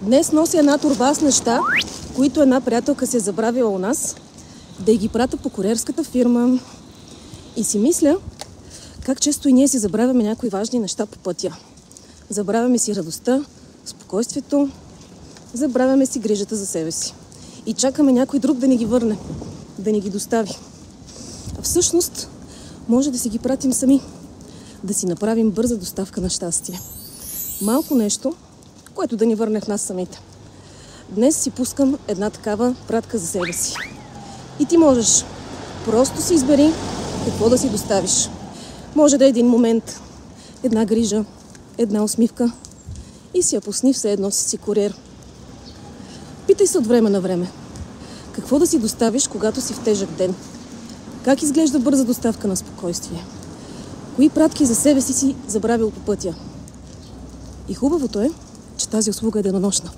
Днес нося една торба с неща, които една приятелка си е забравила у нас, да ги прата по куриерската фирма. И си мисля, как често и ние си забравяме някои важни неща по пътя. Забравяме си радостта, спокойствието, забравяме си грижата за себе си. И чакаме някой друг да ни ги върне, да ни ги достави. А всъщност, може да си ги пратим сами, да си направим бърза доставка на щастие. Малко нещо, което да ни върне в нас самите. Днес си пускам една такава пратка за себе си. И ти можеш. Просто си избери какво да си доставиш. Може да е един момент, една грижа, една усмивка и си я пусни все едно си куриер. Питай се от време на време. Какво да си доставиш, когато си в тежък ден? Как изглежда бърза доставка на спокойствие? Кои пратки за себе си забравил по пътя? И хубавото е, че тази услуга е денонощна.